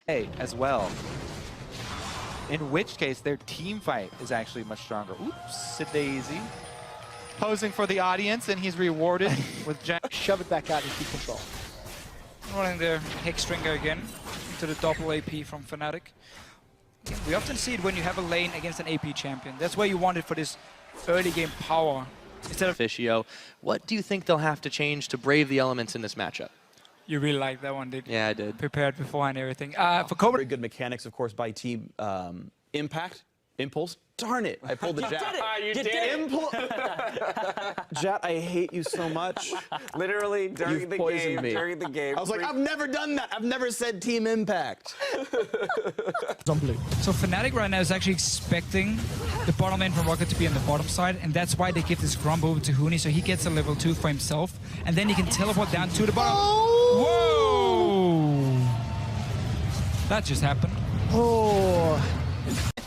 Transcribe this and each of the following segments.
as well. In which case, their team fight is actually much stronger. Oops, Daisy. Posing for the audience, and he's rewarded with shove it back out and keep control. Running the Hexstringer again into the double AP from Fnatic. We often see it when you have a lane against an AP champion. That's where you want it for this early game power. Instead of Officio, what do you think they'll have to change to brave the elements in this matchup? You really like that one, did you? Yeah, I did. Prepared beforehand and everything. For Cobra, Very good mechanics, of course, by Team Impact. Impulse. Darn it! I pulled the Jat. You did it! Jat, I hate you so much. Literally during You've the poisoned game. me. During the game. I was like, I've never done that. I've never said Team Impact. On blue. so Fnatic right now is actually expecting the bottom lane from Rocket to be on the bottom side, and that's why they give this Grump over to Huni, so he gets a level 2 for himself, and then he can teleport down to the bottom. Whoa! That just happened. Oh.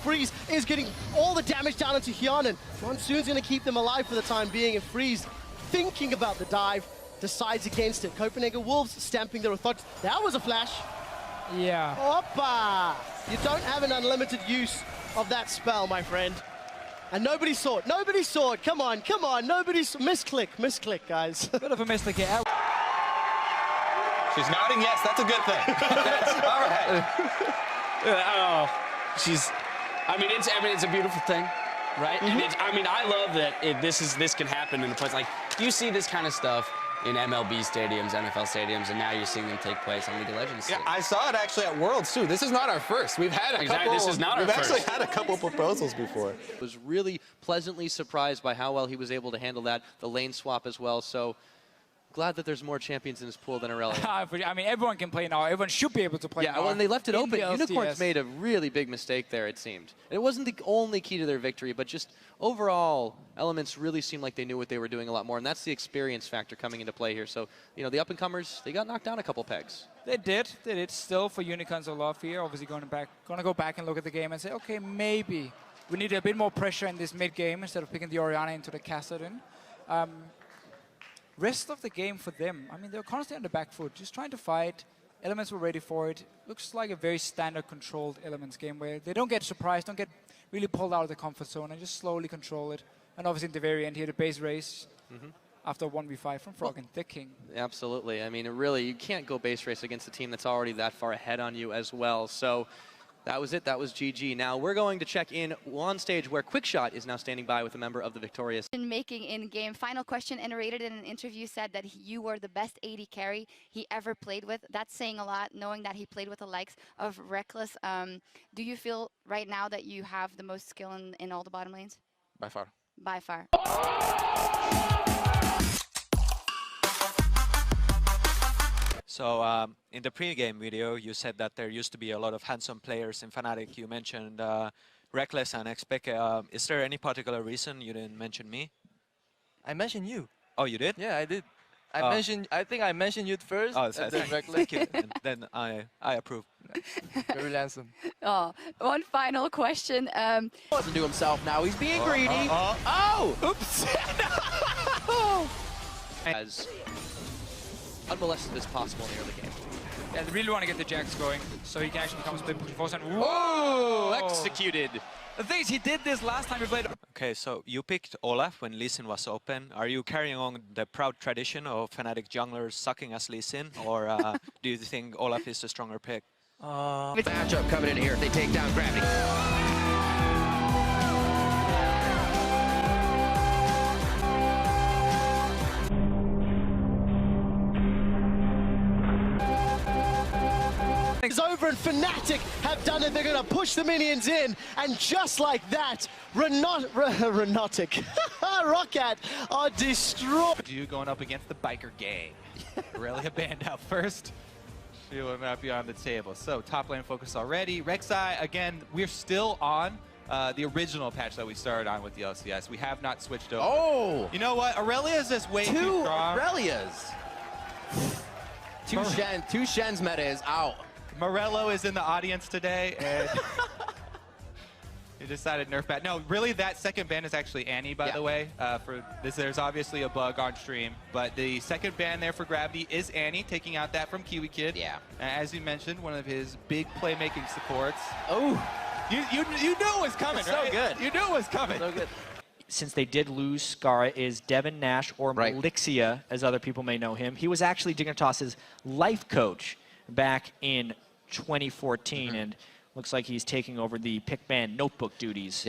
Freeze is getting all the damage down into Hyanan. Monsoon's going to keep them alive for the time being, and Freeze, thinking about the dive, decides against it. Copenhagen Wolves stamping their authority. That was a flash. Yeah. Oppa! You don't have an unlimited use of that spell, my friend. And nobody saw it. Nobody saw it. Come on, come on. Nobody saw. Misclick, misclick, guys. Bit of a mistake here. She's nodding yes, that's a good thing. All right. it's a beautiful thing, right? And I love that this can happen in a place like you see this kind of stuff in MLB stadiums, NFL stadiums, and now you're seeing them take place on League of Legends. Yeah, I saw it actually at Worlds too. This is not our first. We've had a couple. This is not our first. We've actually had a couple proposals before. Was really pleasantly surprised by how well he was able to handle that, the lane swap as well. So glad that there's more champions in his pool than Aurelia. I mean, everyone can play now. Everyone should be able to play now. Yeah, when they left it in open, the Unicorns LCS. made a really big mistake there, it seemed. And it wasn't the only key to their victory, but just overall, Elements really seemed like they knew what they were doing a lot more, and that's the experience factor coming into play here. So, you know, the up-and-comers, they got knocked down a couple pegs. They did. Still, for Unicorns a lot here. Obviously, going to go back and look at the game and say, okay, maybe we need a bit more pressure in this mid-game instead of picking the Orianna into the Kassadin. Rest of the game for them, I mean, they're constantly on the back foot, just trying to fight. Elements were ready for it. Looks like a very standard controlled Elements game where they don't get surprised, don't get really pulled out of the comfort zone, and just slowly control it. And obviously, in the very end here, the base race after 1v5 from Frog and Thick King. Absolutely. I mean, really, you can't go base race against a team that's already that far ahead on you as well. So that was it. That was GG. Now we're going to check in on stage where Quickshot is now standing by with a member of the victorious. Making in-game. Final question, narrated in an interview, said that you were the best AD carry he ever played with. That's saying a lot, knowing that he played with the likes of Rekkles. Do you feel right now that you have the most skill in all the bottom lanes? By far. By far. So in the pre-game video, you said that there used to be a lot of handsome players in Fnatic. You mentioned Rekkles and Xpeke. Is there any particular reason you didn't mention me? I mentioned you. Oh, you did? Yeah, I did. I think I mentioned you first. Oh, and then Rekkles. thank you. And then I approve. Very handsome. Oh, one final question. Doesn't do himself now. He's being greedy. Oh! Oops! As unmolested as possible in the early game. Yeah, they really want to get the Jax going, so he can actually become a split push force. And Oh! Executed! The thing is, he did this last time we played. Okay, so you picked Olaf when Lee Sin was open. Are you carrying on the proud tradition of Fnatic junglers sucking as Lee Sin, or do you think Olaf is the stronger pick? Matchup coming in here. They take down Gravity. It's over, and Fnatic have done it. They're going to push the minions in, and just like that, Renotic, Roccat are destroyed. You going up against the biker gang. Aurelia banned out first. She will not be on the table. So top lane focus already. Rek'Sai, again, we're still on the original patch that we started on with the LCS. We have not switched over. Oh! You know what? Aurelia is just way too strong. Aurelias. Two Shen's meta is out. Morello is in the audience today, and He decided nerf bat. No, really, that second ban is actually Annie, by the way. For this, there's obviously a bug on stream, but the second ban there for Gravity is Annie, taking out that from Kiwi Kid. Yeah. As you mentioned, one of his big playmaking supports. Oh, You knew it was coming, so right? good. You knew it was coming. so good. Since they did lose Skara, is Devin Nash, or Malixia, as other people may know him. He was actually Dignitas's life coach back in 2014, and looks like he's taking over the Pickman notebook duties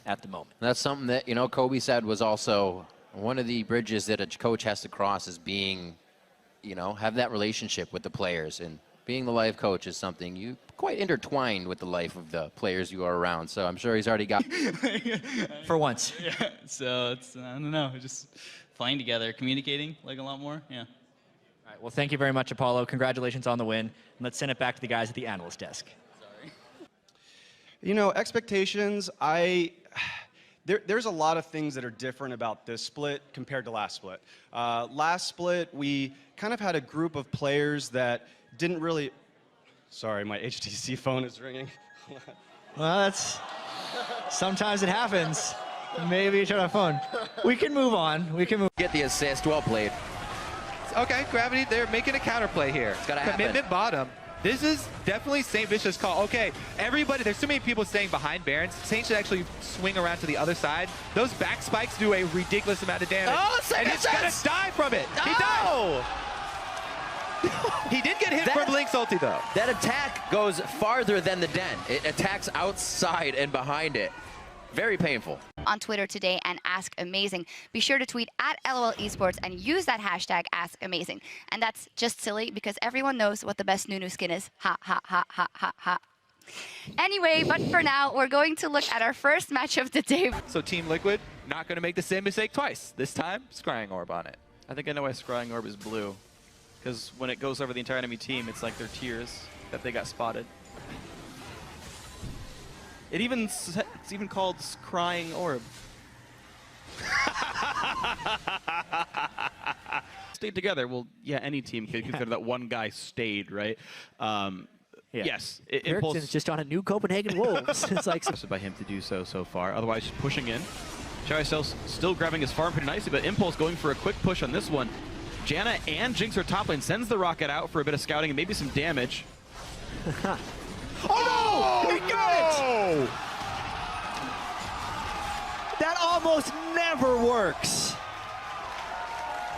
at the moment. That's something that, you know, Kobe said was also one of the bridges that a coach has to cross is being, you know, have that relationship with the players. And being the life coach is something you quite intertwined with the life of the players you are around. So I'm sure he's already got. For once. Yeah, so it's, I don't know, just playing together, communicating like a lot more, yeah. All right, well, thank you very much, Apollo. Congratulations on the win. And let's send it back to the guys at the analyst desk. You know, expectations, there's a lot of things that are different about this split compared to last split. Last split, we kind of had a group of players that didn't really... Sorry, my HTC phone is ringing. Well, that's... Sometimes it happens. Maybe you turn on phone. We can move on. We can move. Get the assist. Well played. Okay, Gravity, they're making a counterplay here. It's gotta happen. Commitment bottom. This is definitely St. Vicious call. Okay, everybody, there's too many people staying behind Barons. Saint should actually swing around to the other side. Those back spikes do a ridiculous amount of damage. Oh, and he's gonna die from it. He died. He did get hit from Link's ulti, though. That attack goes farther than the den. It attacks outside and behind it. Very painful. On Twitter today and Ask Amazing. Be sure to tweet at LOL Esports and use that hashtag Ask Amazing. And that's just silly because everyone knows what the best Nunu skin is. Ha ha ha ha ha ha. Anyway, but for now, we're going to look at our first match of the day. So Team Liquid not going to make the same mistake twice. This time, Scrying Orb on it. I think I know why Scrying Orb is blue. Because when it goes over the entire enemy team, it's like their tears that they got spotted. It's even called Scrying Orb. Stayed together. Well, yeah, any team can consider that one guy stayed, right? Yes. Impulse just on a new Copenhagen Wolves. It's like by him to do so far. Otherwise, just pushing in. Shycel still grabbing his farm pretty nicely, but Impulse going for a quick push on this one. Janna and Jinx are top lane, sends the rocket out for a bit of scouting and maybe some damage. Oh no! He got it! That almost never works.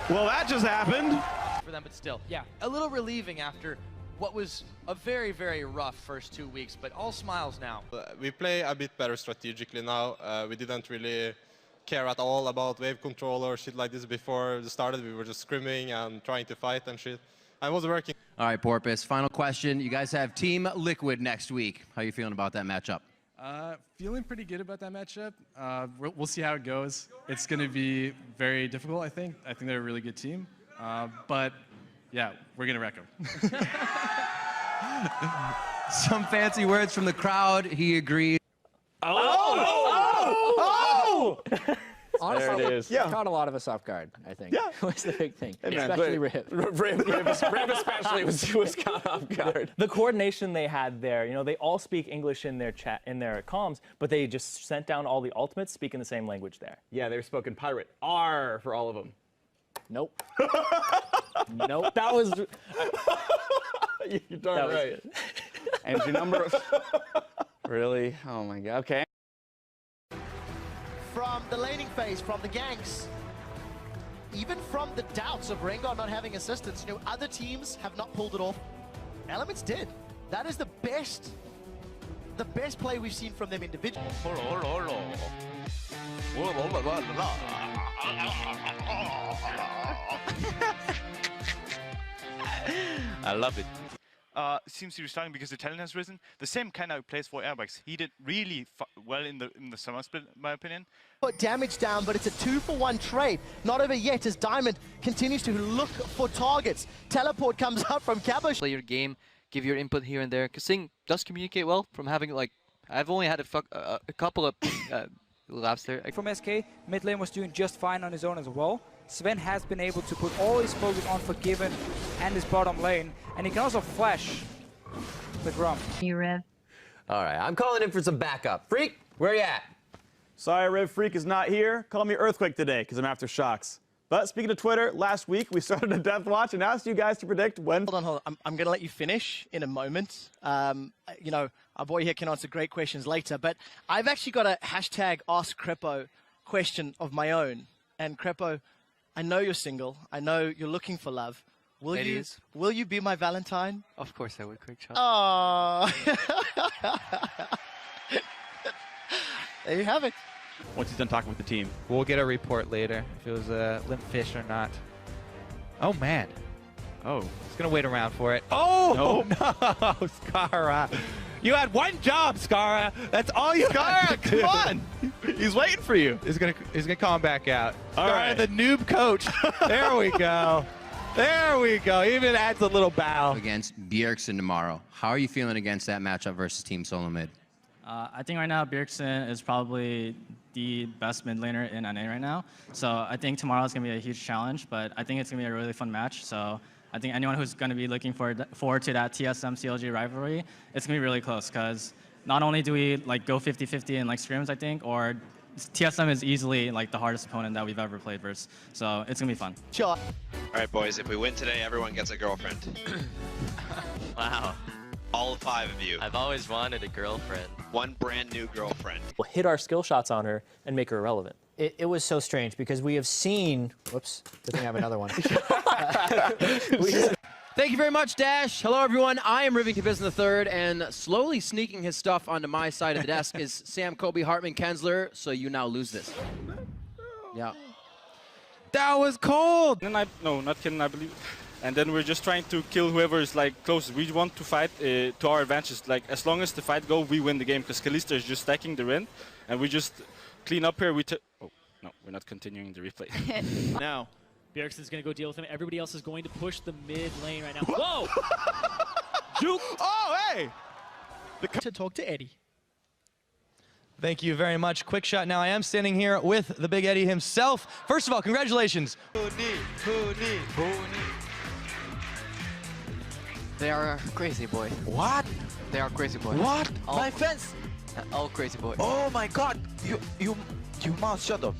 Well, that just happened. For them, but still, a little relieving after what was a very, very rough first 2 weeks, but all smiles now. We play a bit better strategically now. We didn't really care at all about wave control or shit like this before it started. We were just scrimming and trying to fight and shit. I was working. All right, Porpoise, final question. You guys have Team Liquid next week. How are you feeling about that matchup? Feeling pretty good about that matchup. We'll see how it goes. It's going to be very difficult, I think. I think they're a really good team. But, yeah, we're going to wreck them. Some fancy words from the crowd. He agreed. Honestly, There it is. yeah. Caught a lot of us off guard, I think. Yeah. Was the big thing. Hey, man, especially Rip. Rip especially was caught off guard. The coordination they had there, you know, they all speak English in their chat, in their comms, but they just sent down all the ultimates speaking the same language there. Yeah, they were spoken pirate. R for all of them. Nope. Nope. That was... You're darn right. And your number... Really? Oh my god. Okay. From the laning phase, from the ganks, even from the doubts of Rengar not having assistance, you know, other teams have not pulled it off. Elements did. That is the best play we've seen from them individually. I love it. Seems to be starting because the talent has risen. The same kind of plays for Airbags. He did really well in the summer split, in my opinion. Put damage down, but it's a 2-for-1 trade. Not over yet as Diamond continues to look for targets. Teleport comes out from Caboche. Play your game, give your input here and there. Because Sing does communicate well from having, like, I've only had a couple of laps there. From SK, mid lane was doing just fine on his own as well. Sven has been able to put all his focus on Forgiven and his bottom lane, and he can also flash the Grump. You, Rev. All right, I'm calling in for some backup. Freak, Where you at? Sorry, Riv Freak is not here. Call me Earthquake today, because I'm after shocks. But speaking of Twitter, last week we started a death watch and asked you guys to predict when. Hold on. I'm going to let you finish in a moment. You know, our boy here can answer great questions later, but I've actually got a hashtag Ask Crepo question of my own. And Crepo, I know you're single. I know you're looking for love. Will you be my Valentine? Of course I would, quick shot. Oh. There you have it. Once he's done talking with the team. We'll get a report later if it was a limp fish or not. Oh, man. Oh. He's going to wait around for it. Oh, no, Scarra. You had one job, Scarra. That's all you Scarra, come on. He's waiting for you. He's gonna come back out. All Scarra, right. the noob coach. There we go. There we go. Even adds a little bow. Against Bjergsen tomorrow. How are you feeling against that matchup versus Team Solo Mid? I think right now Bjergsen is probably the best mid laner in NA right now. So I think tomorrow is going to be a huge challenge, but I think it's going to be a really fun match. So I think anyone who's going to be looking forward to that TSM-CLG rivalry, it's going to be really close because not only do we like go 50-50 in like scrims, I think, or TSM is easily like the hardest opponent that we've ever played versus. So it's going to be fun. Sure. All right, boys, if we win today, everyone gets a girlfriend. Wow. All 5 of you. I've always wanted a girlfriend. One brand new girlfriend. We'll hit our skill shots on her and make her irrelevant. It was so strange because we have seen. Whoops, good thing I have another one. Thank you very much, Dash. Hello, everyone. I am Rivington Business III, and slowly sneaking his stuff onto my side of the desk is Sam Kobe Hartman Kensler, so you now lose this. Yeah. That was cold. No, not kidding, I believe. And then we're just trying to kill whoever is like closest. We want to fight to our advantage. Like as long as the fight goes, we win the game because Kalista is just stacking the win, and we just clean up here. Oh no, we're not continuing the replay. Now, Bjergsen's going to go deal with him. Everybody else is going to push the mid lane right now. Whoa! Juke! Oh, hey! To talk to Eddie. Thank you very much. Quick shot. Now I am standing here with the Big Eddie himself. First of all, congratulations. They are crazy boy. What? They are crazy boy. What? All, My fence. All crazy boy. Oh my God! You mouth shut up.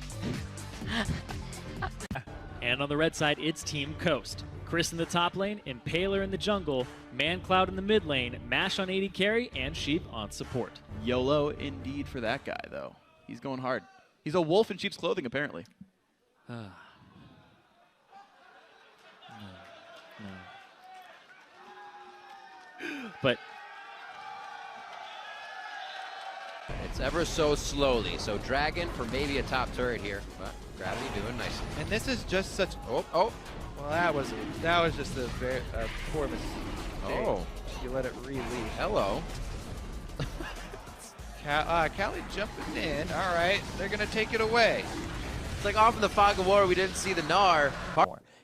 And on the red side, it's Team Coast. Chris in the top lane, Impaler in the jungle, ManCloud in the mid lane, Mash on AD carry, and Sheep on support. YOLO indeed for that guy, though. He's going hard. He's a wolf in sheep's clothing, apparently. But It's ever so slowly. So Dragon for maybe a top turret here, but Gravity doing nicely. And this is just such. Oh. Well, that was just a very poor mistake. Oh. You let it release. Hello. Callie jumping in. All right, they're gonna take it away. It's like off in the fog of war, we didn't see the Gnar.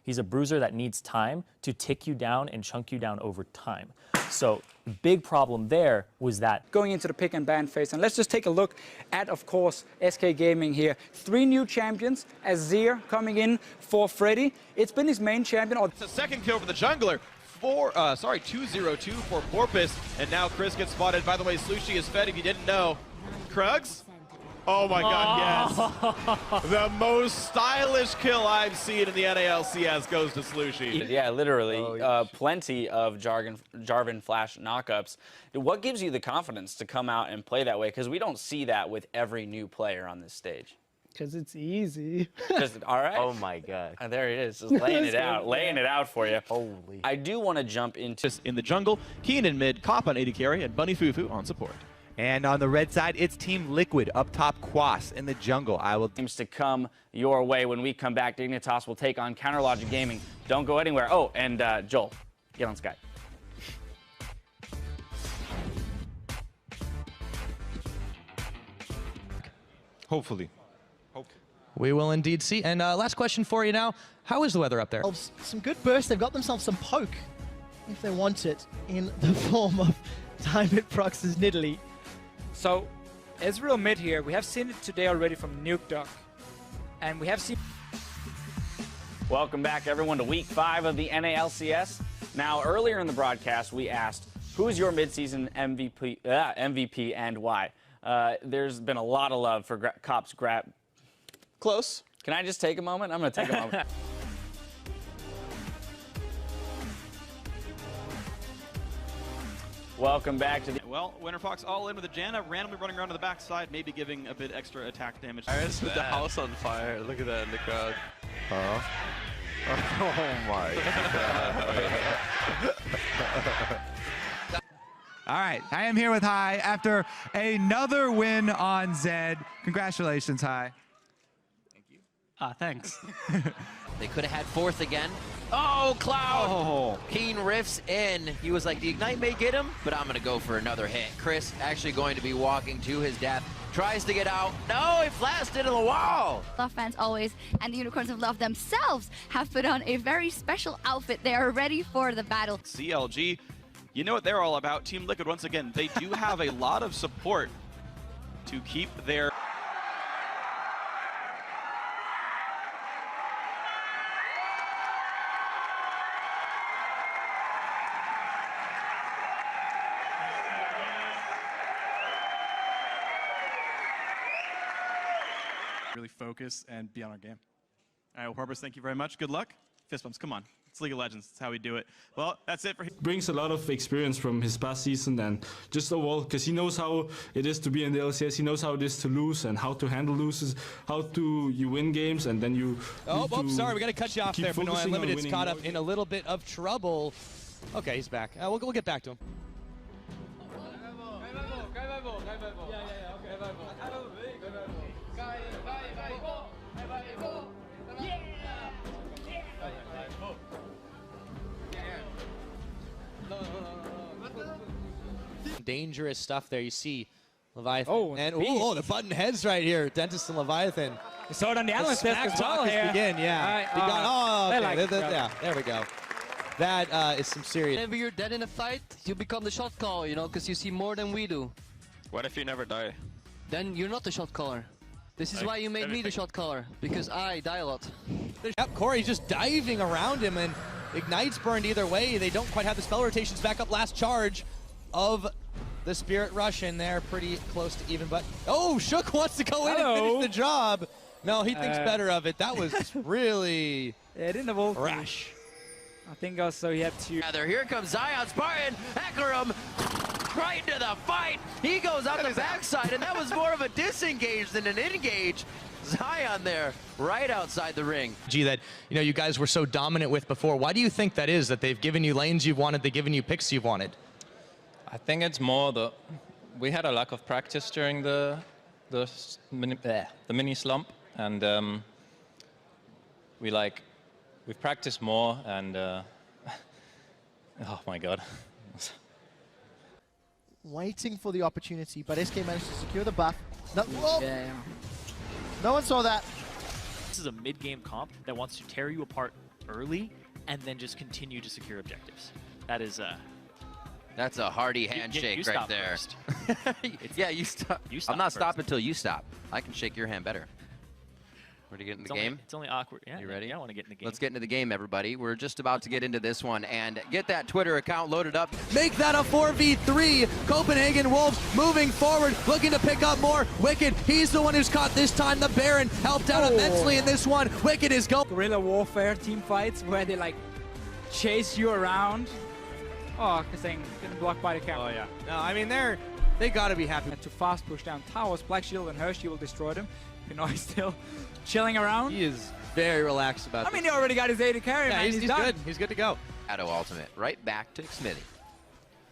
He's a bruiser that needs time to tick you down and chunk you down over time. So the big problem there was that going into the pick and ban phase. And let's just take a look at, of course, SK Gaming here. 3 new champions, Azir coming in for Freddy. It's been his main champion. It's a second kill for the jungler. 2-0-2 for Porpoise, and now Chris gets spotted. By the way, Slushy is fed if you didn't know. Krugs? Oh my God, yes. The most stylish kill I've seen in the NALCS goes to Slushy. Yeah, literally. Plenty of Jarvan Flash knockups. What gives you the confidence to come out and play that way? Because we don't see that with every new player on this stage. Because it's easy. All right. Oh my God. There he is, just laying it out for you. Holy. I do want to jump into in the jungle, Keen in mid, Cop on AD carry, and Bunny Fufu on support. And on the red side, it's Team Liquid up top, Quas in the jungle. Teams to come your way when we come back. Dignitas will take on Counterlogic Gaming. Don't go anywhere. Oh, and Joel, get on Skype. Hopefully. We will indeed see. And last question for you now. How is the weather up there? Some good bursts. They've got themselves some poke, if they want it, in the form of Diamond Prox's Nidalee. So, Ezreal mid here. We have seen it today already from Nuke Duck. And we have seen... Welcome back, everyone, to Week 5 of the NALCS. Now, earlier in the broadcast, we asked, who's your midseason MVP and why? there's been a lot of love for Cops grab. Close. Can I just take a moment? I'm going to take a moment. Welcome back to the... Well, Winterfox all in with a Janna, randomly running around to the backside, maybe giving a bit extra attack damage. Iris with the house on fire. Look at that in the crowd. Huh? Oh my God. All right, I am here with Hai after another win on Zed. Congratulations, Hai. Thanks. They could have had fourth again. Oh, Cloud! Oh. Keen riffs in. He was like, the Ignite may get him, but I'm going to go for another hit. Chris actually going to be walking to his death. Tries to get out. No, he flashed into the wall. Love fans always, and the Unicorns of Love themselves have put on a very special outfit. They are ready for the battle. CLG, you know what they're all about. Team Liquid, once again, they do have a lot of support to keep their... Really focus and be on our game. All right, well, Purpose, thank you very much. Good luck. Fist bumps, come on. It's League of Legends. That's how we do it. Well, that's it for him. Brings a lot of experience from his past season and just overall, because he knows how it is to be in the LCS. He knows how it is to lose and how to handle losses, how to you win games and then you. Sorry, we got to cut you off there. But no, focusing on Unlimited's winning. caught up in a little bit of trouble. Okay, he's back. We'll get back to him. Dangerous stuff there. You see Leviathan. The button heads right here. Dentist and Leviathan. We saw it on the analyst desk as well here. Begin, yeah. There we go. That is some serious. Whenever you're dead in a fight, you become the shot caller, you know, because you see more than we do. What if you never die? Then you're not the shot caller. This is why you made me the shot caller, because I die a lot. Yep, Corey's just diving around him, and Ignite's burned either way. They don't quite have the spell rotations back up. Last charge of the Spirit Rush in there, pretty close to even, but Shook wants to go in and finish the job. No, he thinks better of it. That was really rash. I think also he had to... Here comes Zion Spartan, Hecarim, right into the fight. He goes out the backside, and that was more of a disengage than an engage. Zion there, right outside the ring. That you guys were so dominant with before. Why do you think that is? That they've given you lanes you've wanted, they've given you picks you've wanted? I think it's more we had a lack of practice during the mini slump, and we've practiced more, and oh my God. Waiting for the opportunity, but SK managed to secure the buff. No one saw that. This is a mid-game comp that wants to tear you apart early and then just continue to secure objectives. That is That's a hearty handshake you right there. Yeah, you stop. I'm not stopping until you stop. I can shake your hand better. Ready to get in the game? It's only awkward. Yeah, you ready? I want to get in the game. Let's get into the game, everybody. We're just about to get into this one and get that Twitter account loaded up. Make that a 4v3. Copenhagen Wolves moving forward, looking to pick up more. Wicked, he's the one who's caught this time. The Baron helped out immensely in this one. Wicked is going. Guerrilla warfare team fights where they like chase you around. Oh, this thing getting blocked by the camera. Oh yeah. No, I mean they gotta be happy. To fast push down towers, Black Shield and Hershey will destroy them. He's still chilling around. He is very relaxed about this. I mean, he already got his AD carry, man. He's good. He's good to go. Shadow ultimate, right back to Smithy.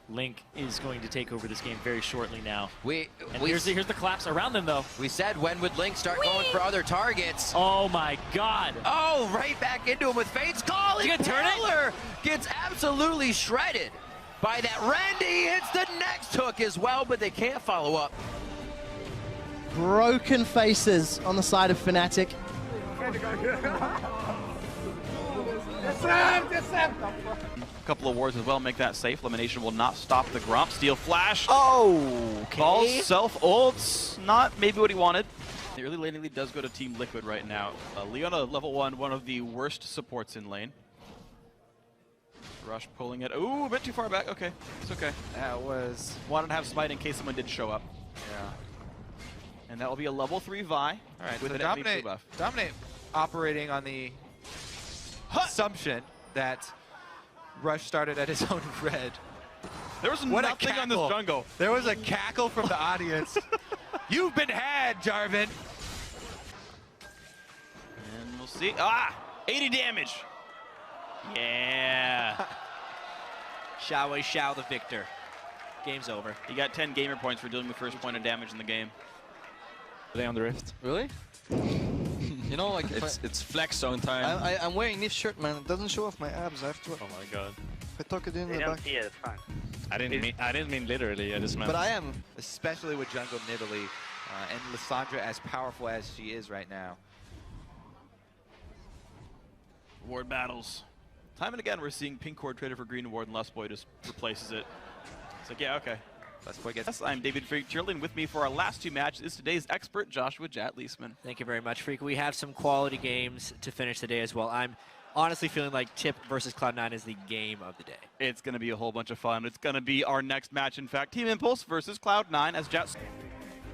Link is going to take over this game very shortly now. Here's the collapse around them, though. We said, when would Link start going for other targets? Oh my God! Oh, right back into him with Fate's Call. Taylor gets absolutely shredded by that. Randy hits the next hook as well, but they can't follow up. Broken faces on the side of Fnatic. A couple of wards as well make that safe. Elimination will not stop the Gromp. Steel Flash. Okay. Balls self ults. Not maybe what he wanted. The early laning lead does go to Team Liquid right now. Leona, level 1, one of the worst supports in lane. Rush pulling it. Ooh, a bit too far back. Okay, it's okay. That was 1.5 smite in case someone did show up. Yeah. And that will be a level 3 Vi. All right, with so an MVP Dominate, Dominate operating on the assumption that Rush started at his own red. There was What nothing on this jungle. There was a cackle from the audience. You've been had, Jarvan. And we'll see. Ah! 80 damage. Yeah. Shao Wei Shao the victor. Game's over. He got 10 gamer points for doing the first point of damage in the game. Play on the Rift. Really? You know, like It's flex zone time. I'm wearing this shirt, man. It doesn't show off my abs. I have to. Oh my god. I tuck it in They the don't back. see it, it's fine. I didn't mean literally, I just meant. But I am. Especially with jungle Nidalee and Lissandra as powerful as she is right now. Ward battles. Time and again, we're seeing Pink Ward traded for Green Ward, and Lustboy just replaces it. It's like, yeah, okay. Lustboy gets. Yes, I'm David Freak Cheerleading. With me for our last 2 matches is today's expert, Joshua Jat Leesman. Thank you very much, Freak. We have some quality games to finish the day as well. I'm honestly feeling like Tip versus Cloud9 is the game of the day. It's going to be a whole bunch of fun. It's going to be our next match, in fact. Team Impulse versus Cloud9 as Jat.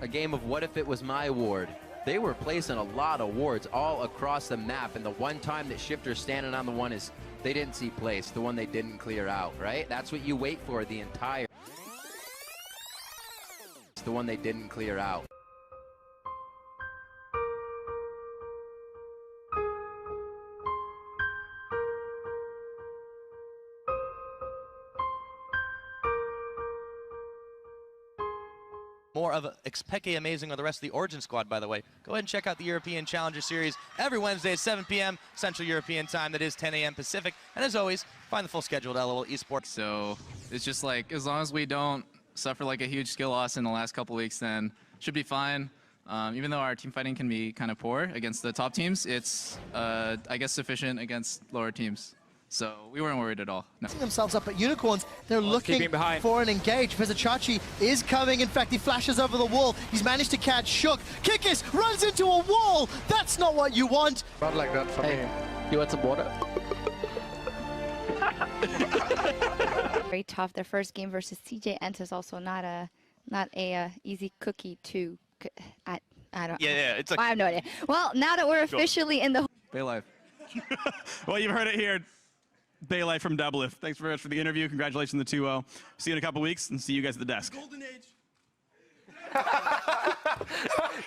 A game of what if it was my ward. They were placing a lot of wards all across the map, and the one time that Shifter's standing on the one is they didn't see place, the one they didn't clear out, right? That's what you wait for the entire. It's the one they didn't clear out. More of Xpeke Amazing or the rest of the Origin squad, by the way. Go ahead and check out the European Challenger Series every Wednesday at 7 p.m. Central European Time. That is 10 a.m. Pacific. And as always, find the full schedule at LOL Esports. So it's just like, as long as we don't suffer like a huge skill loss in the last couple weeks, then should be fine. Even though our team fighting can be kind of poor against the top teams, it's, I guess, sufficient against lower teams. So we weren't worried at all. No. Themselves up at Unicorns. They're looking for an engage. Vizicsacsi is coming. In fact, he flashes over the wall. He's managed to catch Shook. Kikis runs into a wall. That's not what you want. Not like that for me. You want some water? Very tough. Their first game versus CJ Ent is also not a easy cookie to. I don't. Yeah, it's a. I have no idea. Well, now that we're officially in the. Baylife. Well, you've heard it here. Baylife from Doublelift. Thanks very much for the interview. Congratulations on the 2-0. See you in a couple weeks, and see you guys at the desk. Golden Age.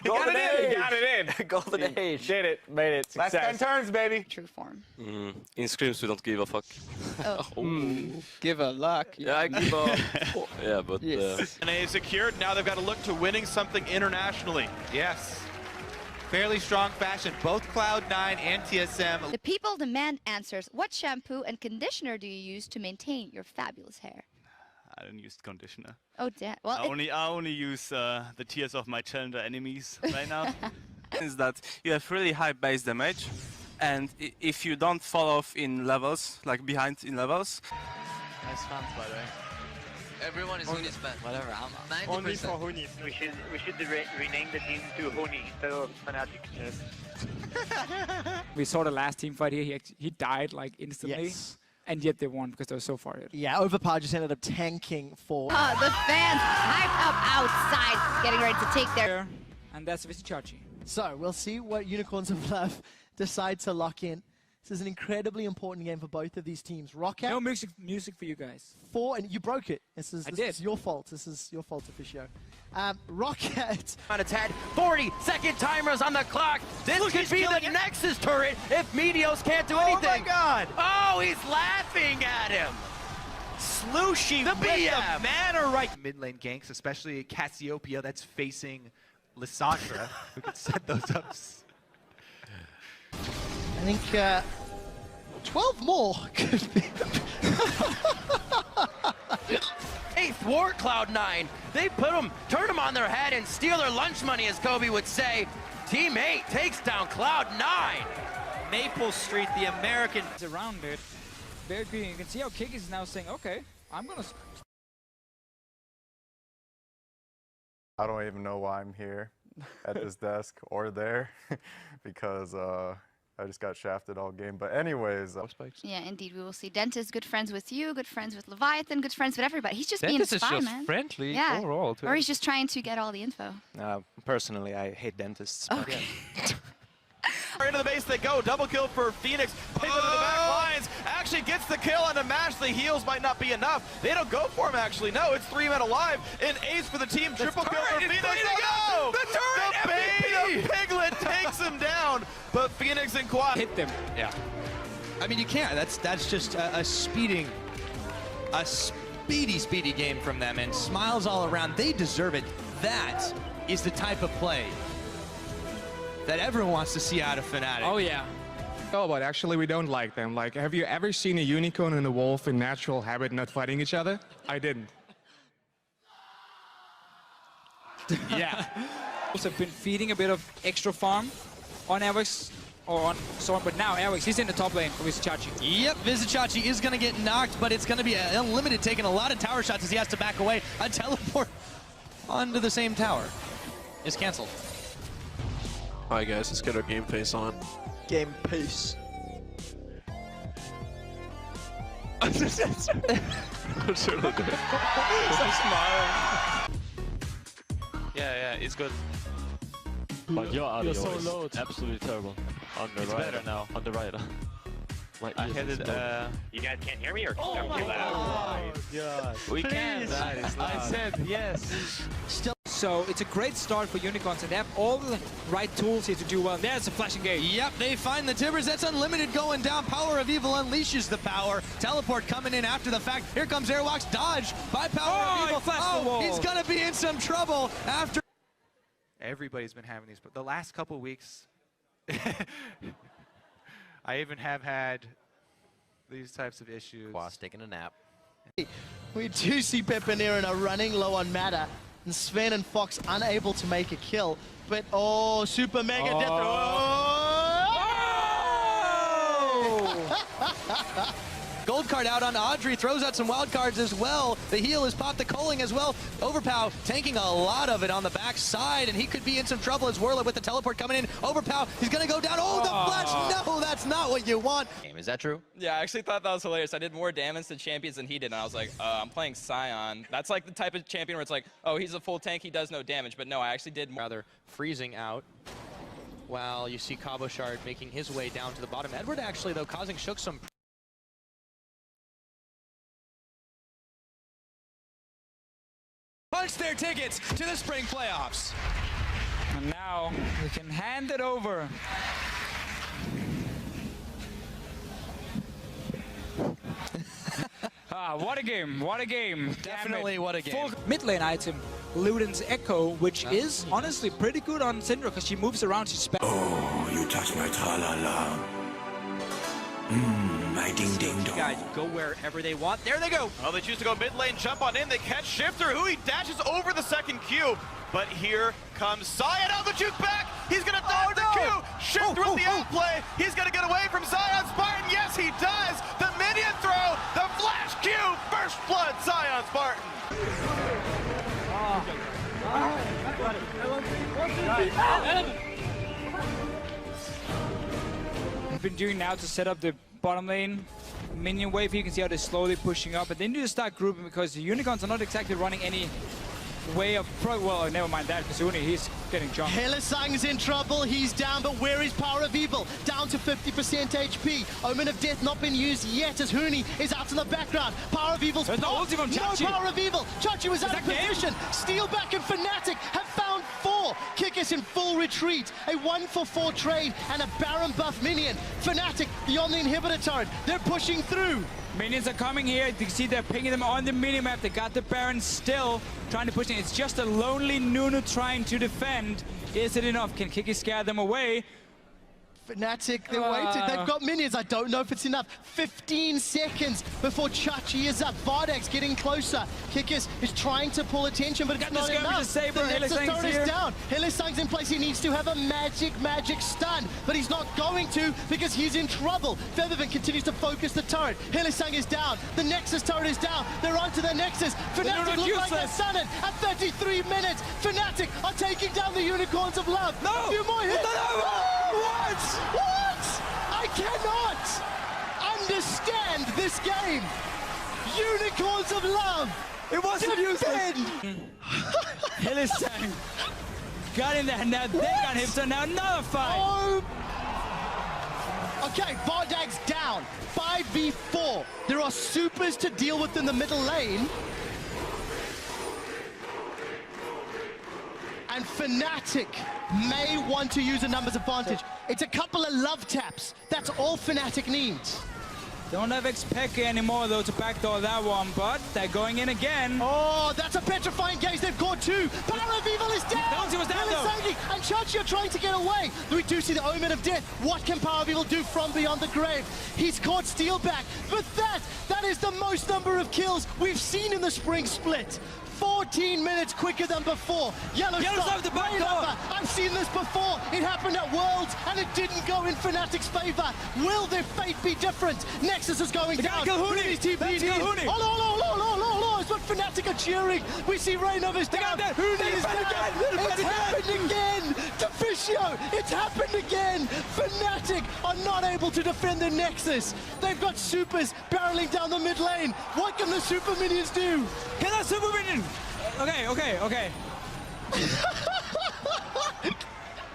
Golden Age. Got it in. Golden Age. Did it. Made it. Success. Last 10 turns, baby. True form. In scrims we don't give a fuck. Give a luck. Yeah, I give a. Yeah, but. Yes. And they secured. Now they've got to look to winning something internationally. Yes. Fairly strong fashion, both Cloud9 and TSM. The people demand answers. What shampoo and conditioner do you use to maintain your fabulous hair? I don't use conditioner. Oh, damn. Well, I only use the tears of my challenger enemies right now. Is that you have really high base damage, and if you don't fall off in levels, like behind in levels. Nice fans, by the way. Everyone is Huni's fan. Whatever, I'm 90%. only for Huni. We should rename the team to Huni instead of Fnatic. We saw the last team fight here. He died like instantly. Yes. And yet they won because they were so far ahead. Yeah, Overpower just ended up tanking for. the fans hyped up outside, getting ready to take their. And that's Vizicsacsi. So we'll see what Unicorns of Love decide to lock in. This is an incredibly important game for both of these teams. Rocket. No music for you guys. 4, and you broke it. This is your fault. This is your fault, Officio. Rocket. On its head, 40-second timers on the clock. This could be the Nexus turret if Meteos can't do anything. Oh my God! Oh, he's laughing at him. Slooshy The with the mana right. Mid lane ganks, especially Cassiopeia that's facing Lissandra, who can set those up. I think 12 more could be. They thwart Cloud9. They turn them on their head and steal their lunch money, as Kobe would say. Team 8 takes down Cloud9. Maple Street, the American, is around it. Very green. You can see how Kikis is now saying, okay, I'm going to... I don't even know why I'm here at this desk or there because I just got shafted all game. But anyways. Yeah, indeed. We will see Dentist, good friends with you, good friends with Leviathan, good friends with everybody. He's just Dentist being a spy, is just man. friendly yeah. overall. Or he's just trying to get all the info. Personally, I hate dentists. Okay. Into the base they go. Double kill for Phoenix. Pivot to the back lines. Actually gets the kill on the mash. The heals might not be enough. They don't go for him, actually. No, it's 3 men alive. An ace for the team. Triple kill for Phoenix. No! The turret! The bane of Piglet takes him down. But Phoenix and Quad hit them. Yeah. I mean, you can't. That's just a speedy game from them, and smiles all around. They deserve it. That is the type of play that everyone wants to see out of Fnatic. Oh, yeah. Oh, but actually we don't like them. Like, have you ever seen a unicorn and a wolf in natural habit not fighting each other? I didn't. Yeah. Also been feeding a bit of extra farm on Airwix or on Soren, but now Airwix, he's in the top lane for Vizicsacsi. Yep, Vizicsacsi is going to get knocked, but it's going to be unlimited, taking a lot of tower shots as he has to back away. A teleport onto the same tower is canceled. Alright guys, let's get our game face on. Game pace. I'm sure look at it. Stop smiling. Yeah, it's good. But your audio so is low. absolutely terrible. On the It's right better now. On the right. I had it. You guys can't hear me or Oh I'm my too loud? God. We can. I said yes. So it's a great start for Unicorns, and they have all the right tools here to do well. There's a flashing gate. Yep, they find the Tibbers. That's unlimited going down. Power of Evil unleashes the power. Teleport coming in after the fact. Here comes Airwalks. Dodge by Power of Evil. Oh, he's going to be in some trouble after. Everybody's been having these, but the last couple weeks, I even have had these types of issues. Quas taking a nap. We do see Peppinera running low on mana, and Sven and Fox unable to make a kill. But oh, super mega death. Oh! Gold card out on Audrey, throws out some wild cards as well. The heal is popped, the culling as well. Overpow taking a lot of it on the back side, and he could be in some trouble as Werla with the teleport coming in. Overpow, he's gonna go down. Oh, the flash, no, that's not what you want. Is that true? Yeah, I actually thought that was hilarious. I did more damage to champions than he did, and I was like, I'm playing Sion. That's like the type of champion where it's like, oh, he's a full tank, he does no damage. But no, I actually did more. Rather freezing out. While you see Cabochard making his way down to the bottom. Edward actually, though, causing Shook some... Punch their tickets to the spring playoffs. And now we can hand it over. What a game, what a game. Definitely what a game. Full mid lane item, Luden's Echo, which is honestly pretty good on Syndra because she moves around, she's Oh, you touch my tra-la-la. My ding-ding-dong. Guys go wherever they want. There they go. Oh, they choose to go mid lane, jump on in, they catch Shifter, who he dashes over the second cube. But here comes Sion on the juke back. He's gonna dodge the Q. Shifter with the outplay. He's gonna get away from Sion Spartan. Yes, he does. The minion throw, the flash Q. First blood, Sion Spartan. We've been doing now to set up the bottom lane minion wave. You can see how they're slowly pushing up, but they need to start grouping because the Unicorns are not exactly running any way of well, never mind that, because he's getting jumped. Hylissang's in trouble, he's down, but where is Power of Evil? Down to 50% HP. Omen of Death not been used yet as Huni is out in the background. Power of Evil's There's no ulti from Chachi. No Power of Evil. Chachi was out of position. Steelback and Fnatic have found 4. Kikis in full retreat. A 1-for-4 trade and a Baron buff minion. Fnatic beyond the inhibitor turret. They're pushing through. Minions are coming here. You can see they're pinging them on the minimap. They got the Baron still trying to push in. It's just a lonely Nunu trying to defend. Is it enough? Can Kiki scare them away? Fnatic, they're waiting. They've got minions. I don't know if it's enough. 15 seconds before Chachi is up. Vardex getting closer. Kikis is trying to pull attention, but it's not enough. Saber. The Nexus turret is down. Hylissang's in place. He needs to have a magic stun, but he's not going to because he's in trouble. Featherman continues to focus the turret. Hylissang is down. The Nexus turret is down. They're onto the Nexus. Fnatic look like they're sunning at 33 minutes. Fnatic are taking down the Unicorns of Love. No! A few more hits. What? What? cannot understand this game. Unicorns of Love. It wasn't defend. Hylissang got in there. Now they got him. So now another fight. Oh. Okay, Vardag's down. 5v4. There are supers to deal with in the middle lane. And Fnatic may want to use a numbers advantage. It's a couple of love taps. That's all Fnatic needs. Don't have Xpeke anymore, though, to backdoor that one, but they're going in again. Oh, that's a petrifying gaze. They've got two. Power of Evil is down. Donzi was down, though. And Chachi are trying to get away. We do see the Omen of Death. What can Power of Evil do from beyond the grave? He's caught Steel back, but that is the most number of kills we've seen in the spring split. 14 minutes quicker than before. Yellowstar, the back door. I've seen this before. It happened at Worlds, and it didn't go in Fnatic's favor. Will their fate be different? Nexus is going down. Hooni's TPD. Oh, it's what Fnatic are cheering. We see Reignovus down. Hooni is down. It's happened again. Deficio, it's happened again. Fnatic are not able to defend the Nexus. They've got supers barreling down the mid lane. What can the super minions do? Can that super minion? Okay.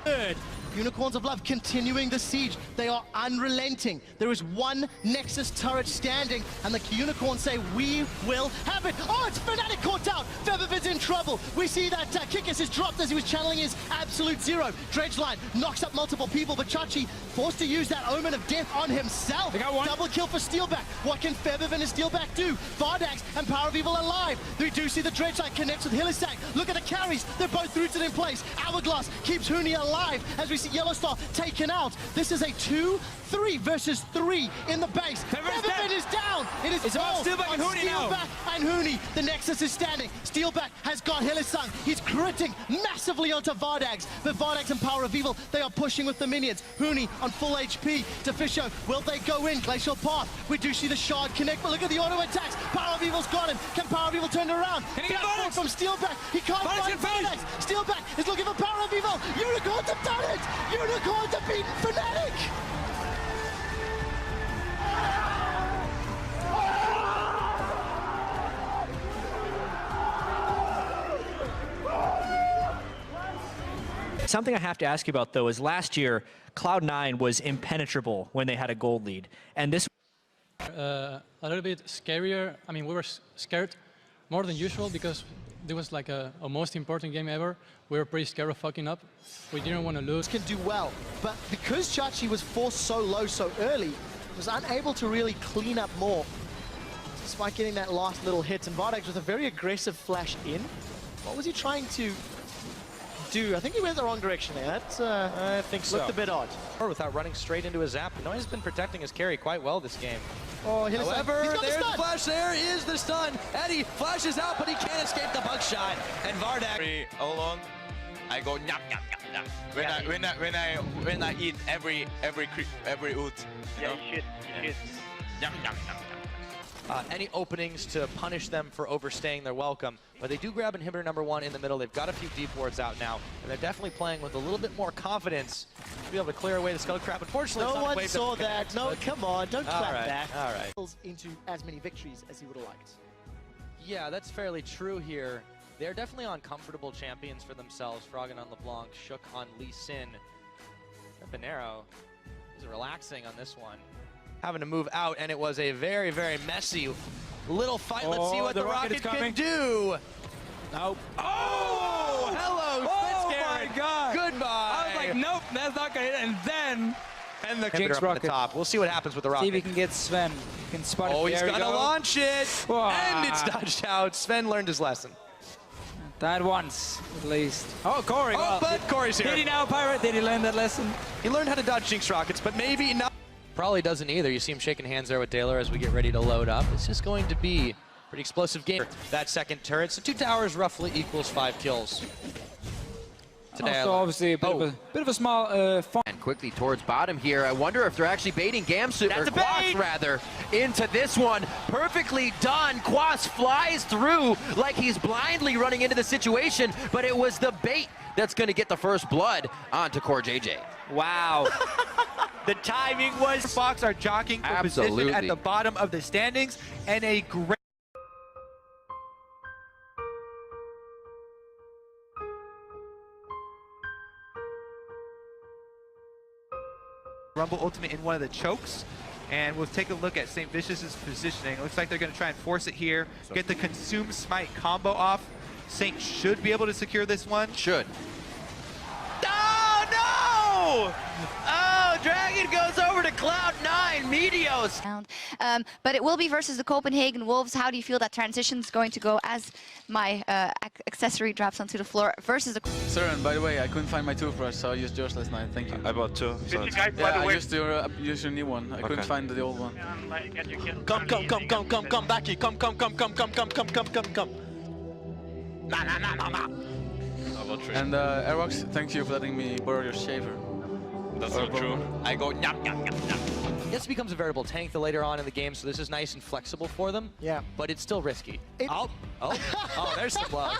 Good. Unicorns of Love continuing the siege. They are unrelenting. There is one Nexus turret standing, and the Unicorns say, we will have it. Oh, it's Fnatic caught out. Febiven's in trouble. We see that Kikis is dropped as he was channeling his Absolute Zero. Dredgeline knocks up multiple people, but Chachi forced to use that Omen of Death on himself. They got one. Double kill for Steelback. What can Febiven and Steelback do? Vardax and Power of Evil alive. We do see the Dredgeline connects with Hylissang. Look at the carries. They're both rooted in place. Hourglass keeps Huni alive as we see Yellowstar taken out. This is a 2-3 versus 3 in the base. Febiven is down. It is all Steelback and Huni now. Steelback and Huni. The Nexus is standing. Steelback has got Hylissang. He's critting massively onto Vardax. But Vardax and Power of Evil, they are pushing with the minions. Huni on full HP. Deficio, will they go in? Glacial Path. We do see the shard connect, but look at the auto attacks. Power of Evil's got him. Can Power of Evil turn it around? Can he get Vardax? From Steelback. He can't find Vardax. Steelback is looking for Power of Evil. Unicorns have done it. Unicorns have beaten Fnatic. Something I have to ask you about, though, is last year, Cloud9 was impenetrable when they had a gold lead. And this... a little bit scarier. I mean, we were scared more than usual because it was like a most important game ever. We were pretty scared of fucking up. We didn't want to lose. Can do well, but because Chachi was forced so low so early, was unable to really clean up more, despite getting that last little hit. And Vardax with a very aggressive flash in. What was he trying to do? I think he went the wrong direction there. That I think so. Looked a bit odd. Without running straight into his zap. Noise has been protecting his carry quite well this game. Oh, however, there's the flash. There is the stun. Eddie flashes out, but he can't escape the buckshot. And Vardax. All along, I go nyam nyam nyam nyam. When I eat every ult. Yeah, you should. Nyam nyam nyam. Any openings to punish them for overstaying their welcome, but they do grab inhibitor number 1 in the middle. They've got a few deep wards out now, and they're definitely playing with a little bit more confidence to be able to clear away the Skull Crab. Unfortunately, no one saw that. No, come on, don't clap back. All right. Into as many victories as he would have liked. Yeah, that's fairly true here. They're definitely uncomfortable champions for themselves. Froggen on LeBlanc, Shook on Lee Sin. Pinero is relaxing on this one. Having to move out, and it was a very, very messy little fight. Let's see what the Rocket can do. Nope. Oh, hello, my God. Goodbye. I was like, nope, that's not gonna hit. And then, and the Jinx up at Rocket. the top. We'll see what happens with the Rocket. See if he can get Sven. He can spot it. Oh, he's there gonna launch it, and it's dodged out. Sven learned his lesson. That once, at least. Oh, Corey. Oh, but Corey's here. Did he now, Pirate? Did he learn that lesson? He learned how to dodge Jinx Rockets, but maybe not. Probably doesn't either. You see him shaking hands there with Taylor as we get ready to load up. It's just going to be a pretty explosive game. That second turret, so 2 towers roughly equals 5 kills. Today, also, obviously, a bit of a small and quickly towards bottom here. I wonder if they're actually baiting Gamsu, or Quas rather, into this one. Perfectly done. Quas flies through like he's blindly running into the situation, but it was the bait that's going to get the first blood onto Core JJ. Wow. The timing was... Fox are jockeying for position at Absolutely. the bottom of the standings, and a great... Rumble Ultimate in one of the chokes. And we'll take a look at St. Vicious's positioning. It looks like they're going to try and force it here, get the Consume Smite combo off. Saint should be able to secure this one. Should. Oh, no! Oh, Dragon goes over to Cloud9, Meteos. But it will be versus the Copenhagen Wolves. How do you feel that transition's going to go as my accessory drops onto the floor versus the... Sir, and by the way, I couldn't find my toothbrush, so I used yours last night. Thank you. I bought two. So I used your new one. I couldn't find the old one. Come, Baki. Come. Nah. And Aerox, thank you for letting me borrow your shaver. That's so true. I go nyam. This becomes a variable tank later on in the game, so this is nice and flexible for them. Yeah. But it's still risky. Oh, there's some love.